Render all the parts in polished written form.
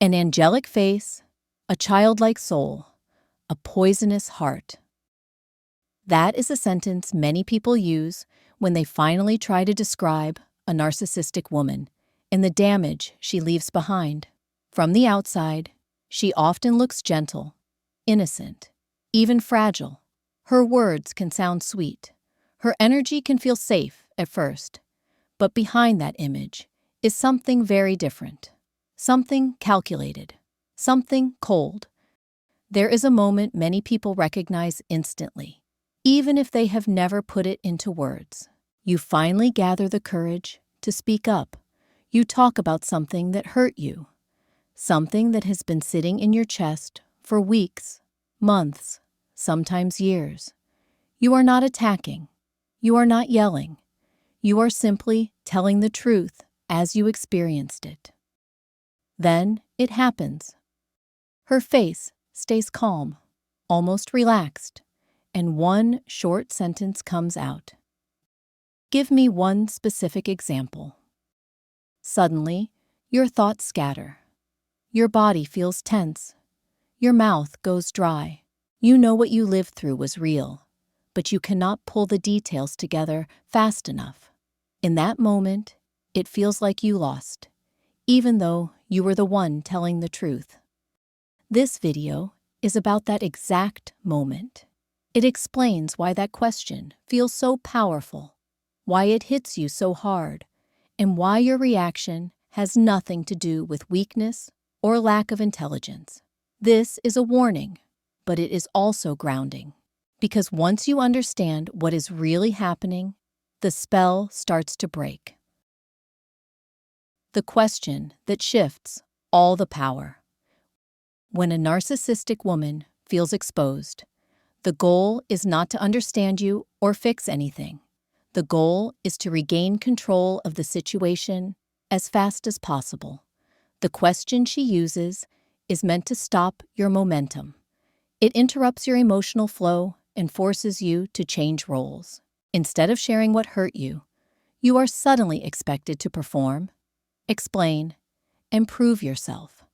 An angelic face, a childlike soul, a poisonous heart. That is a sentence many people use when they finally try to describe a narcissistic woman and the damage she leaves behind. From the outside, she often looks gentle, innocent, even fragile. Her words can sound sweet. Her energy can feel safe at first. But behind that image is something very different. Something calculated. Something cold. There is a moment many people recognize instantly, even if they have never put it into words. You finally gather the courage to speak up. You talk about something that hurt you. Something that has been sitting in your chest for weeks, months, sometimes years. You are not attacking. You are not yelling. You are simply telling the truth as you experienced it. Then it happens. Her face stays calm, almost relaxed, and one short sentence comes out. Give me one specific example. Suddenly, your thoughts scatter. Your body feels tense. Your mouth goes dry. You know what you lived through was real, but you cannot pull the details together fast enough. In that moment, it feels like you lost, even though you were the one telling the truth. This video is about that exact moment. It explains why that question feels so powerful, why it hits you so hard, and why your reaction has nothing to do with weakness or lack of intelligence. This is a warning, but it is also grounding. Because once you understand what is really happening, the spell starts to break. The question that shifts all the power. When a narcissistic woman feels exposed, the goal is not to understand you or fix anything. The goal is to regain control of the situation as fast as possible. The question she uses is meant to stop your momentum. It interrupts your emotional flow and forces you to change roles. Instead of sharing what hurt you, you are suddenly expected to perform, explain, and prove yourself.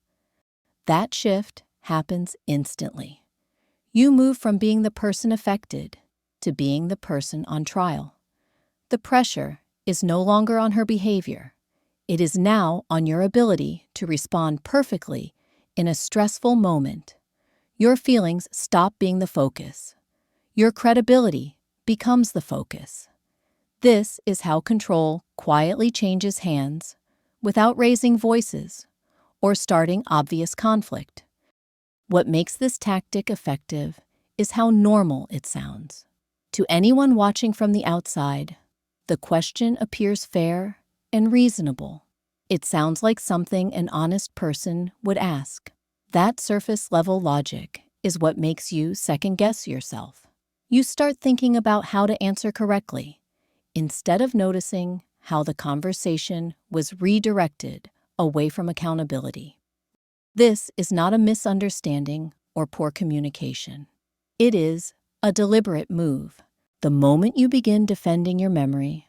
That shift happens instantly. You move from being the person affected to being the person on trial. The pressure is no longer on her behavior. It is now on your ability to respond perfectly in a stressful moment. Your feelings stop being the focus. Your credibility becomes the focus. This is how control quietly changes hands without raising voices or starting obvious conflict. What makes this tactic effective is how normal it sounds. To anyone watching from the outside, the question appears fair and reasonable. It sounds like something an honest person would ask. That surface-level logic is what makes you second-guess yourself. You start thinking about how to answer correctly, instead of noticing how the conversation was redirected away from accountability. This is not a misunderstanding or poor communication. It is a deliberate move. The moment you begin defending your memory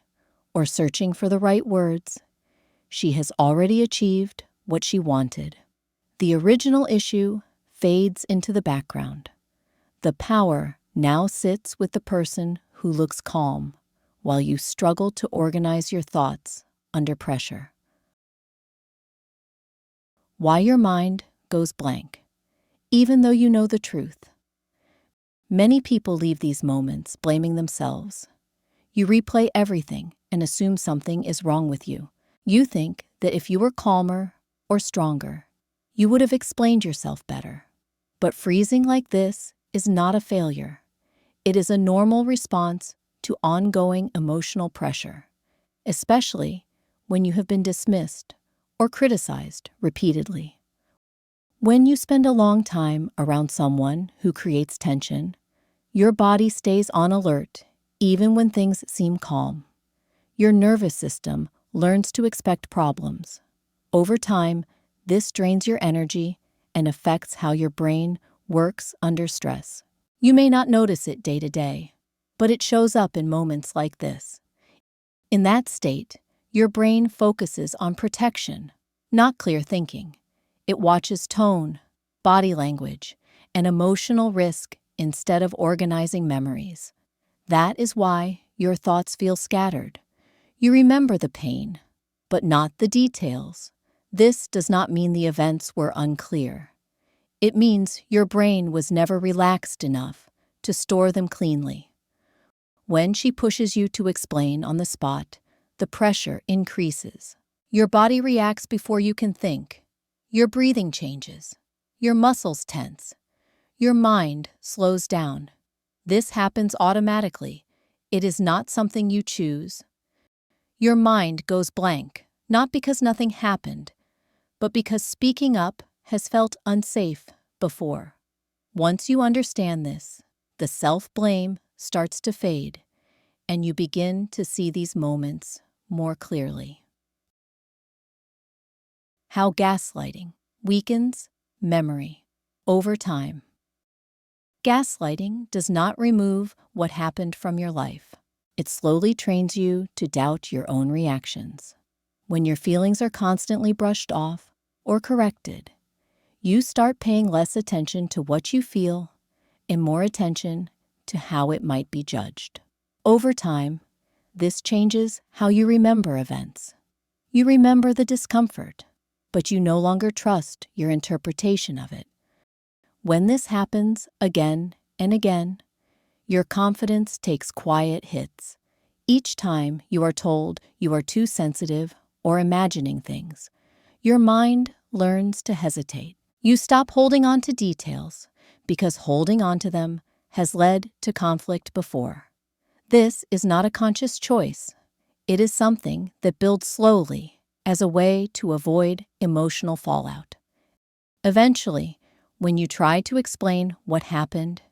or searching for the right words, she has already achieved what she wanted. The original issue fades into the background. The power now sits with the person who looks calm while you struggle to organize your thoughts under pressure. Why your mind goes blank, even though you know the truth. Many people leave these moments blaming themselves. You replay everything and assume something is wrong with you. You think that if you were calmer or stronger, you would have explained yourself better. But freezing like this is not a failure. It is a normal response to ongoing emotional pressure, especially when you have been dismissed or criticized repeatedly. When you spend a long time around someone who creates tension, your body stays on alert even when things seem calm. Your nervous system learns to expect problems. Over time, this drains your energy and affects how your brain works under stress. You may not notice it day to day, but it shows up in moments like this. In that state, your brain focuses on protection, not clear thinking. It watches tone, body language, and emotional risk instead of organizing memories. That is why your thoughts feel scattered. You remember the pain, but not the details. This does not mean the events were unclear. It means your brain was never relaxed enough to store them cleanly. When she pushes you to explain on the spot, the pressure increases. Your body reacts before you can think. Your breathing changes. Your muscles tense. Your mind slows down. This happens automatically. It is not something you choose. Your mind goes blank, not because nothing happened, but because speaking up has felt unsafe before. Once you understand this, the self-blame starts to fade, and you begin to see these moments more clearly. How gaslighting weakens memory over time. Gaslighting does not remove what happened from your life. It slowly trains you to doubt your own reactions. When your feelings are constantly brushed off or corrected, you start paying less attention to what you feel and more attention to how it might be judged. Over time, this changes how you remember events. You remember the discomfort, but you no longer trust your interpretation of it. When this happens again and again, your confidence takes quiet hits. Each time you are told you are too sensitive or imagining things, your mind learns to hesitate. You stop holding on to details because holding on to them has led to conflict before. This is not a conscious choice. It is something that builds slowly as a way to avoid emotional fallout. Eventually, when you try to explain what happened,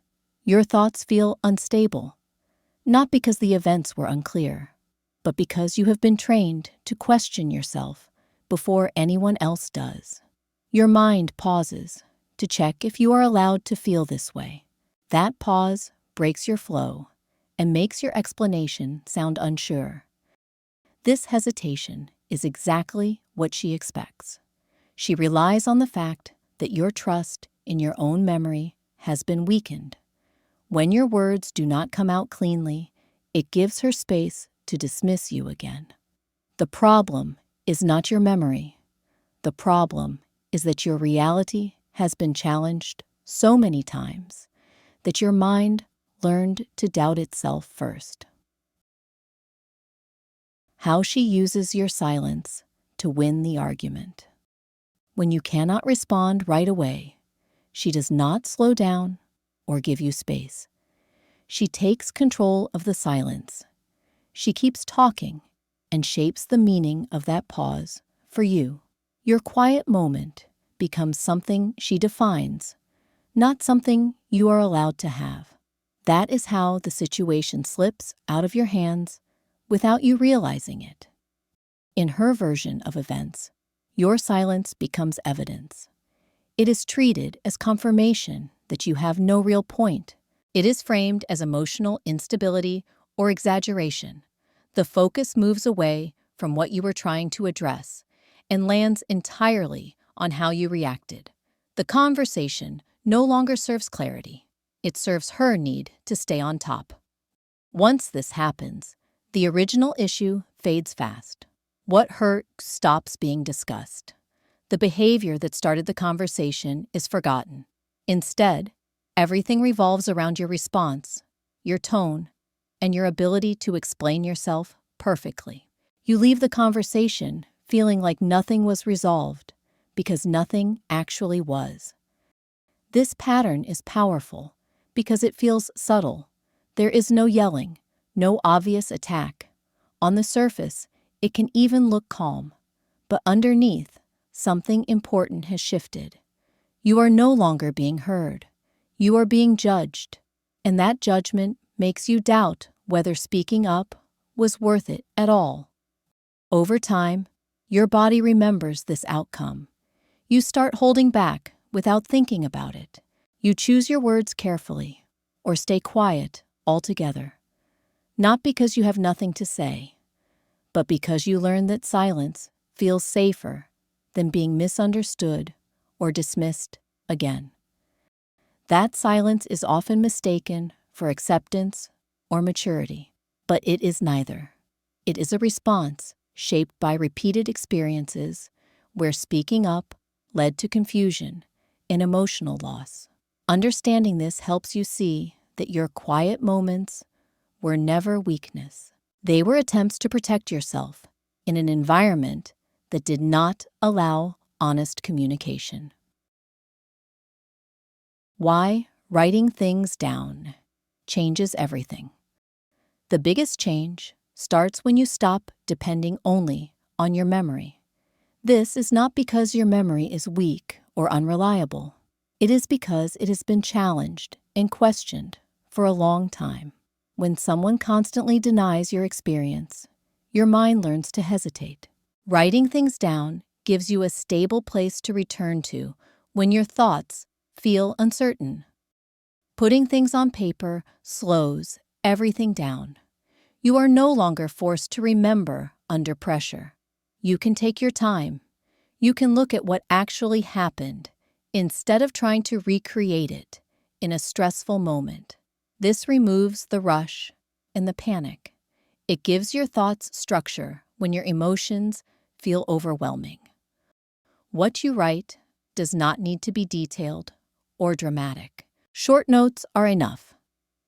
your thoughts feel unstable, not because the events were unclear, but because you have been trained to question yourself before anyone else does. Your mind pauses to check if you are allowed to feel this way. That pause breaks your flow and makes your explanation sound unsure. This hesitation is exactly what she expects. She relies on the fact that your trust in your own memory has been weakened. When your words do not come out cleanly, it gives her space to dismiss you again. The problem is not your memory. The problem is that your reality has been challenged so many times that your mind learned to doubt itself first. How she uses your silence to win the argument. When you cannot respond right away, she does not slow down or give you space. She takes control of the silence. She keeps talking and shapes the meaning of that pause for you. Your quiet moment becomes something she defines, not something you are allowed to have. That is how the situation slips out of your hands without you realizing it. In her version of events, your silence becomes evidence. It is treated as confirmation that you have no real point. It is framed as emotional instability or exaggeration. The focus moves away from what you were trying to address and lands entirely on how you reacted. The conversation no longer serves clarity. It serves her need to stay on top. Once this happens, the original issue fades fast. What hurt stops being discussed. The behavior that started the conversation is forgotten. Instead, everything revolves around your response, your tone, and your ability to explain yourself perfectly. You leave the conversation feeling like nothing was resolved because nothing actually was. This pattern is powerful because it feels subtle. There is no yelling, no obvious attack. On the surface, it can even look calm, but underneath, something important has shifted. You are no longer being heard. You are being judged, and that judgment makes you doubt whether speaking up was worth it at all. Over time, your body remembers this outcome. You start holding back without thinking about it. You choose your words carefully, or stay quiet altogether. Not because you have nothing to say, but because you learn that silence feels safer than being misunderstood or dismissed again. That silence is often mistaken for acceptance or maturity, but it is neither. It is a response shaped by repeated experiences where speaking up led to confusion and emotional loss. Understanding this helps you see that your quiet moments were never weakness. They were attempts to protect yourself in an environment that did not allow honest communication. Why writing things down changes everything. The biggest change starts when you stop depending only on your memory. This is not because your memory is weak or unreliable. It is because it has been challenged and questioned for a long time. When someone constantly denies your experience, your mind learns to hesitate. Writing things down gives you a stable place to return to when your thoughts feel uncertain. Putting things on paper slows everything down. You are no longer forced to remember under pressure. You can take your time. You can look at what actually happened instead of trying to recreate it in a stressful moment. This removes the rush and the panic. It gives your thoughts structure when your emotions feel overwhelming. What you write does not need to be detailed or dramatic. Short notes are enough.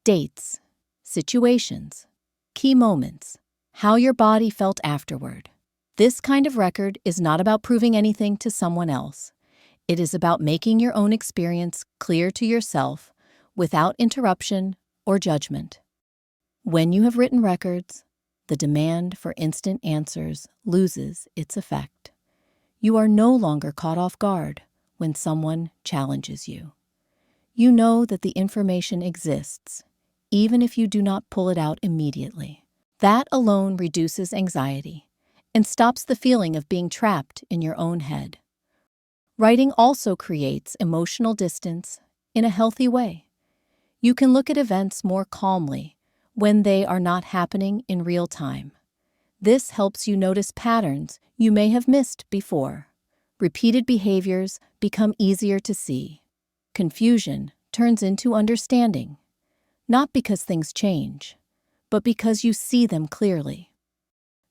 Dates, situations, key moments, how your body felt afterward. This kind of record is not about proving anything to someone else. It is about making your own experience clear to yourself without interruption or judgment. When you have written records, the demand for instant answers loses its effect. You are no longer caught off guard when someone challenges you. You know that the information exists, even if you do not pull it out immediately. That alone reduces anxiety and stops the feeling of being trapped in your own head. Writing also creates emotional distance in a healthy way. You can look at events more calmly when they are not happening in real time. This helps you notice patterns you may have missed before. Repeated behaviors become easier to see. Confusion turns into understanding, not because things change, but because you see them clearly.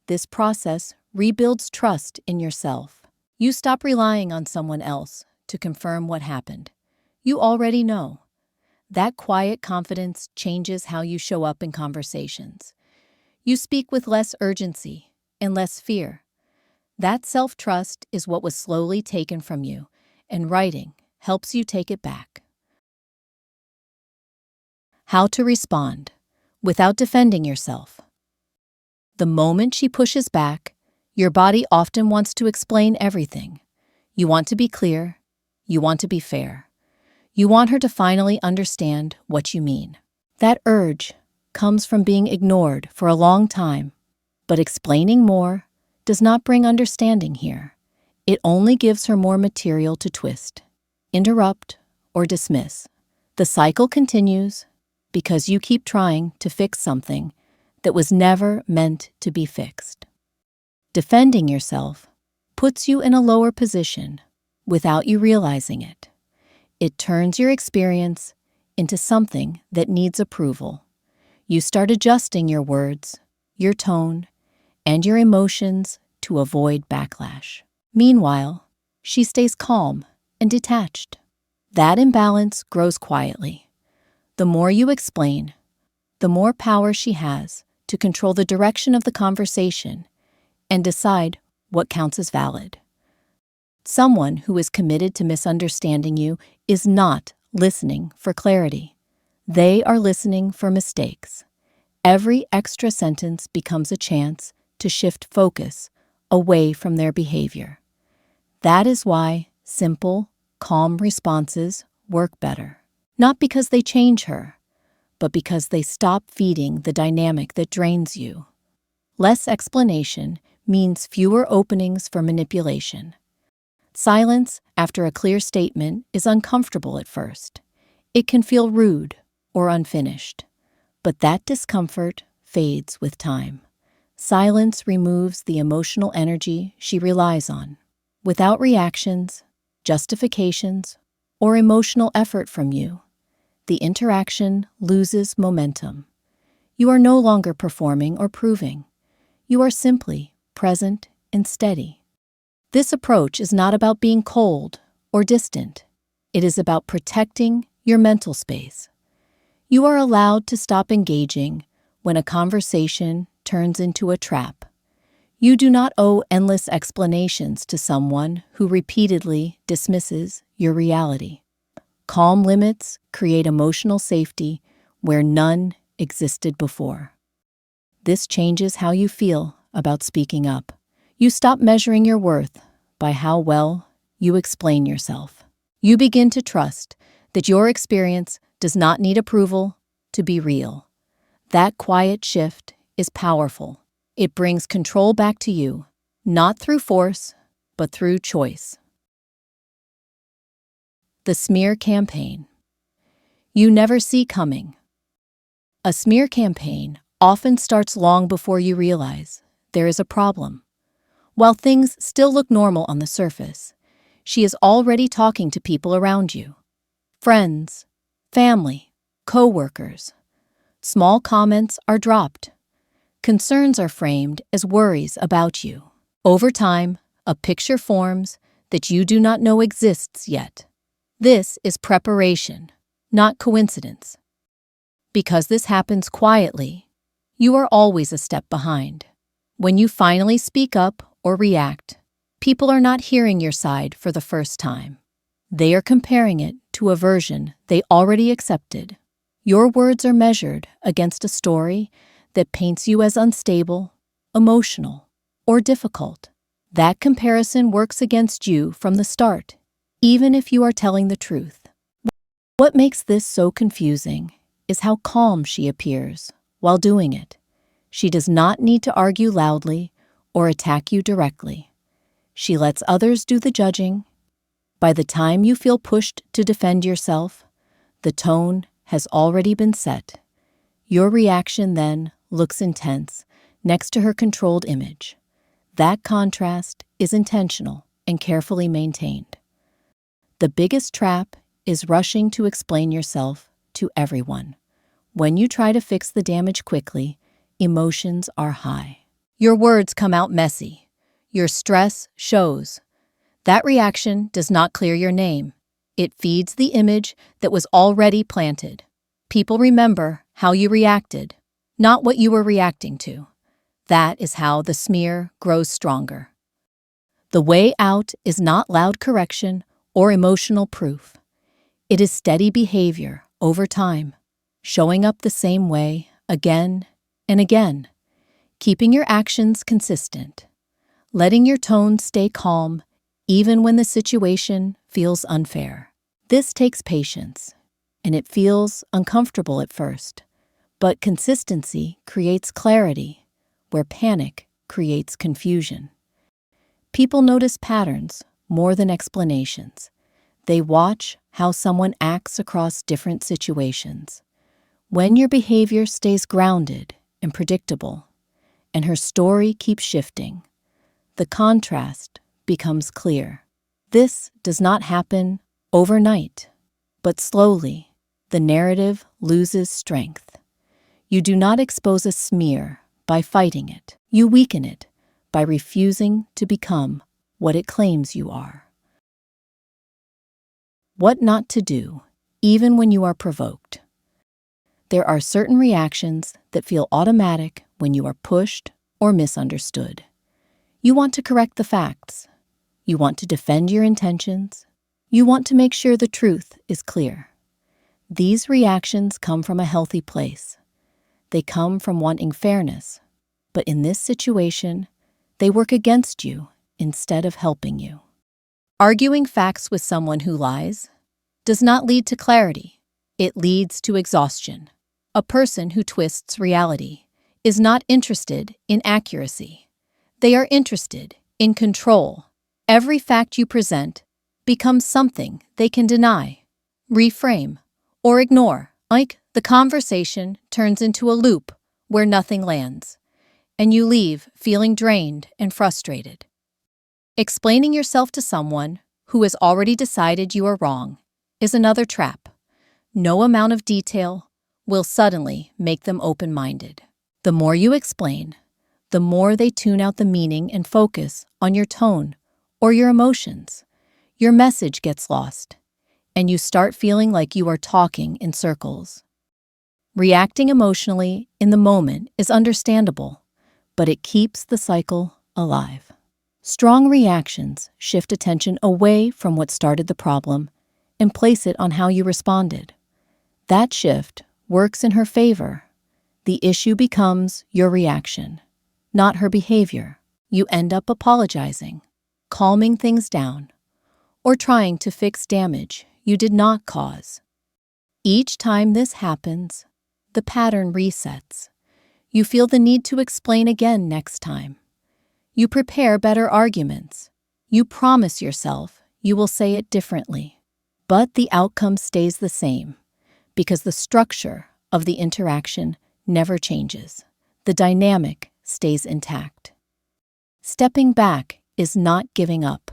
This process rebuilds trust in yourself. You stop relying on someone else to confirm what happened. You already know. That quiet confidence changes how you show up in conversations. You speak with less urgency and less fear. That self-trust is what was slowly taken from you, and writing helps you take it back. How to respond without defending yourself. The moment she pushes back, your body often wants to explain everything. You want to be clear. You want to be fair. You want her to finally understand what you mean. That urge comes from being ignored for a long time, but explaining more does not bring understanding here. It only gives her more material to twist, interrupt, or dismiss. The cycle continues because you keep trying to fix something that was never meant to be fixed. Defending yourself puts you in a lower position without you realizing it. It turns your experience into something that needs approval. You start adjusting your words, your tone, and your emotions to avoid backlash. Meanwhile, she stays calm and detached. That imbalance grows quietly. The more you explain, the more power she has to control the direction of the conversation and decide what counts as valid. Someone who is committed to misunderstanding you is not listening for clarity. They are listening for mistakes. Every extra sentence becomes a chance to shift focus away from their behavior. That is why simple, calm responses work better. Not because they change her, but because they stop feeding the dynamic that drains you. Less explanation means fewer openings for manipulation. Silence after a clear statement is uncomfortable at first. It can feel rude or unfinished, but that discomfort fades with time. Silence removes the emotional energy she relies on. Without reactions, justifications, or emotional effort from you, the interaction loses momentum. You are no longer performing or proving. You are simply present and steady. This approach is not about being cold or distant. It is about protecting your mental space. You are allowed to stop engaging when a conversation turns into a trap. You do not owe endless explanations to someone who repeatedly dismisses your reality. Calm limits create emotional safety where none existed before. This changes how you feel about speaking up. You stop measuring your worth by how well you explain yourself. You begin to trust that your experience does not need approval to be real. That quiet shift is powerful. It brings control back to you, not through force, but through choice. The smear campaign. You never see coming. A smear campaign often starts long before you realize there is a problem. While things still look normal on the surface, she is already talking to people around you. Friends, family, co-workers. Small comments are dropped. Concerns are framed as worries about you. Over time, a picture forms that you do not know exists yet. This is preparation, not coincidence. Because this happens quietly, you are always a step behind. When you finally speak up or react, people are not hearing your side for the first time. They are comparing it to a version they already accepted. Your words are measured against a story that paints you as unstable, emotional, or difficult. That comparison works against you from the start, even if you are telling the truth. What makes this so confusing is how calm she appears while doing it. She does not need to argue loudly or attack you directly. She lets others do the judging. By the time you feel pushed to defend yourself, the tone has already been set. Your reaction then looks intense next to her controlled image. That contrast is intentional and carefully maintained. The biggest trap is rushing to explain yourself to everyone. When you try to fix the damage quickly, emotions are high. Your words come out messy. Your stress shows. That reaction does not clear your name. It feeds the image that was already planted. People remember how you reacted, not what you were reacting to. That is how the smear grows stronger. The way out is not loud correction or emotional proof. It is steady behavior over time, showing up the same way again and again, keeping your actions consistent, letting your tone stay calm even when the situation feels unfair. This takes patience, and it feels uncomfortable at first, but consistency creates clarity where panic creates confusion. People notice patterns more than explanations. They watch how someone acts across different situations. When your behavior stays grounded and predictable, and her story keeps shifting, the contrast becomes clear. This does not happen overnight, but slowly, the narrative loses strength. You do not expose a smear by fighting it. You weaken it by refusing to become what it claims you are. What not to do, even when you are provoked. There are certain reactions that feel automatic when you are pushed or misunderstood. You want to correct the facts. You want to defend your intentions. You want to make sure the truth is clear. These reactions come from a healthy place. They come from wanting fairness. But in this situation, they work against you instead of helping you. Arguing facts with someone who lies does not lead to clarity. It leads to exhaustion. A person who twists reality is not interested in accuracy. They are interested in control. Every fact you present becomes something they can deny, reframe, or ignore. Like the conversation turns into a loop where nothing lands, and you leave feeling drained and frustrated. Explaining yourself to someone who has already decided you are wrong, is another trap. No amount of detail will suddenly make them open-minded. The more you explain, the more they tune out the meaning and focus on your tone or your emotions. Your message gets lost, and you start feeling like you are talking in circles. Reacting emotionally in the moment is understandable, but it keeps the cycle alive. Strong reactions shift attention away from what started the problem and place it on how you responded. That shift works in her favor. The issue becomes your reaction, not her behavior. You end up apologizing, calming things down, or trying to fix damage you did not cause. Each time this happens, the pattern resets. You feel the need to explain again next time. You prepare better arguments. You promise yourself you will say it differently. But the outcome stays the same because the structure of the interaction never changes. The dynamic stays intact. Stepping back is not giving up.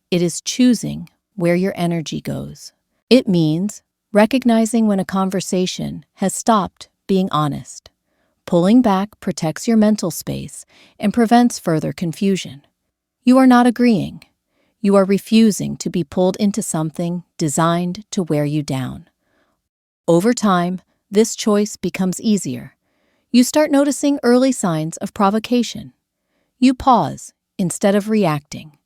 It is choosing where your energy goes. It means recognizing when a conversation has stopped being honest. Pulling back protects your mental space and prevents further confusion. You are not agreeing. You are refusing to be pulled into something designed to wear you down. Over time, this choice becomes easier. You start noticing early signs of provocation. You pause instead of reacting.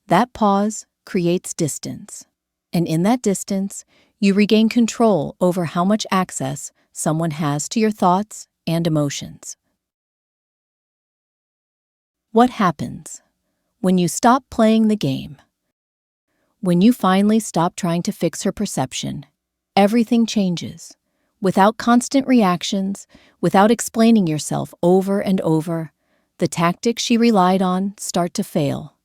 That pause creates distance. And in that distance, you regain control over how much access someone has to your thoughts and emotions. What happens when you stop playing the game? When you finally stop trying to fix her perception, everything changes. Without constant reactions, without explaining yourself over and over, the tactics she relied on start to fail.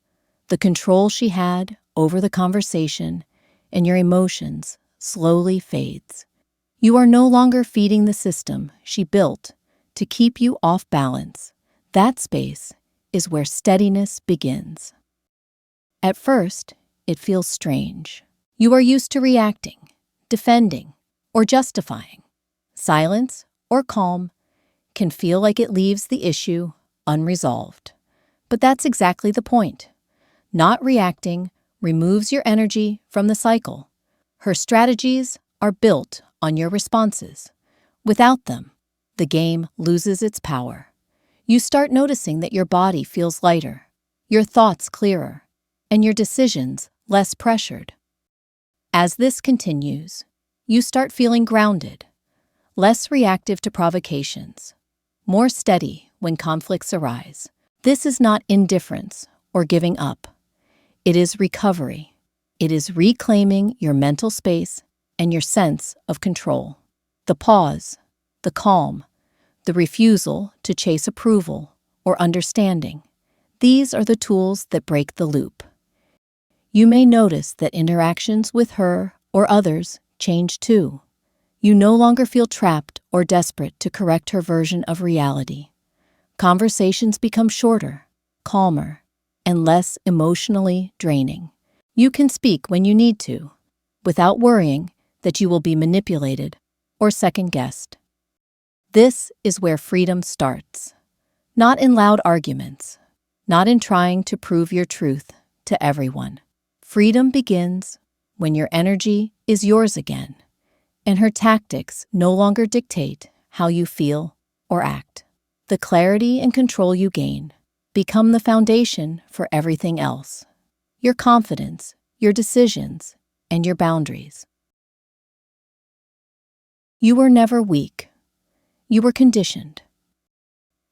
The control she had over the conversation and your emotions slowly fades. You are no longer feeding the system she built to keep you off balance. That space is where steadiness begins. At first, it feels strange. You are used to reacting, defending, or justifying. Silence or calm can feel like it leaves the issue unresolved. But that's exactly the point. Not reacting removes your energy from the cycle. Her strategies are built on your responses. Without them, the game loses its power. You start noticing that your body feels lighter, your thoughts clearer, and your decisions less pressured. As this continues, you start feeling grounded, less reactive to provocations, more steady when conflicts arise. This is not indifference or giving up. It is recovery. It is reclaiming your mental space and your sense of control. The pause, the calm, the refusal to chase approval or understanding. These are the tools that break the loop. You may notice that interactions with her or others change too. You no longer feel trapped or desperate to correct her version of reality. Conversations become shorter, calmer, and less emotionally draining. You can speak when you need to, without worrying that you will be manipulated or second-guessed. This is where freedom starts. Not in loud arguments, not in trying to prove your truth to everyone. Freedom begins when your energy is yours again, and her tactics no longer dictate how you feel or act. The clarity and control you gain become the foundation for everything else. Your confidence, your decisions, and your boundaries. You were never weak. You were conditioned.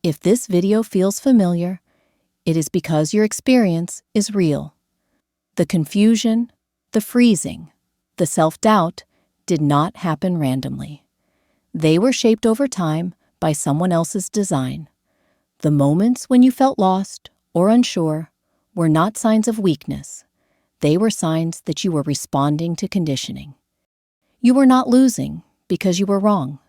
If this video feels familiar, it is because your experience is real. The confusion, the freezing, the self-doubt did not happen randomly. They were shaped over time by someone else's design. The moments when you felt lost or unsure were not signs of weakness. They were signs that you were responding to conditioning. You were not losing because you were wrong.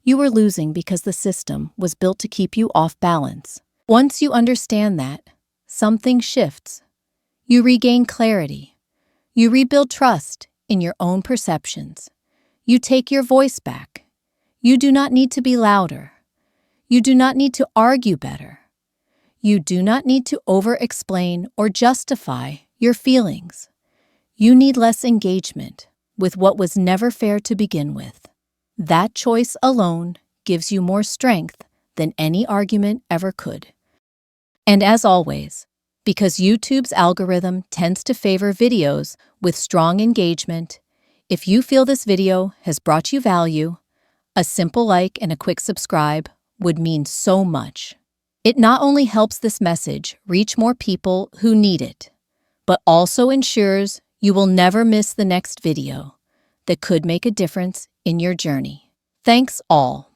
You were losing because the system was built to keep you off balance. Once you understand that, something shifts. You regain clarity. You rebuild trust in your own perceptions. You take your voice back. You do not need to be louder. You do not need to argue better. You do not need to over-explain or justify your feelings. You need less engagement with what was never fair to begin with. That choice alone gives you more strength than any argument ever could. And as always, because YouTube's algorithm tends to favor videos with strong engagement, if you feel this video has brought you value, a simple like and a quick subscribe would mean so much. It not only helps this message reach more people who need it, but also ensures you will never miss the next video that could make a difference in your journey. Thanks all.